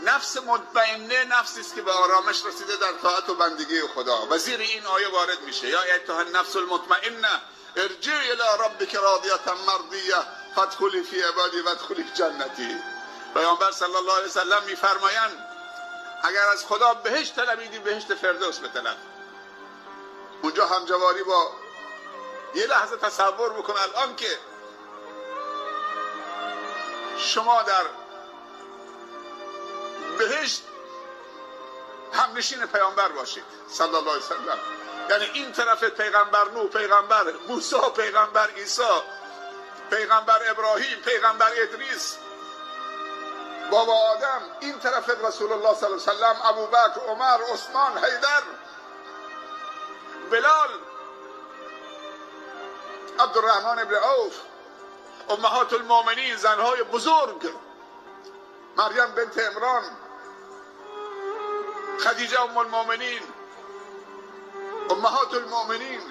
نفس مطمئنه نفسی است که به آرامش رسیده در طاعت و بندگی خدا و زیر این آیه وارد میشه. یا ایتها النفس المطمئنه ارجعی الی ربک راضیه مرضیه فادخلی فی عبادی وادخلی جنتی. پیامبر صلی الله علیه و سلم میفرمایند اگر از خدا بهشت طلبیدی بهشت فردوس بطلب. اونجا همجواری با یه لحظه تصور بکن الان که شما در بهشت همنشین پیامبر باشید صلی الله علیه و سلم. یعنی این طرف پیغمبر نوح، پیغمبر موسی، پیغمبر عیسی، پیغمبر ابراهیم، پیغمبر ادریس، بابا آدم، این طرف رسول الله صلی الله علیه و سلم، ابوبکر، عمر، عثمان، حیدر، بلال، عبدالرحمن ابن عوف، امهات المؤمنین، زنهای بزرگ، مریم بنت عمران، خدیجه ام المؤمنین، امهات المؤمنین،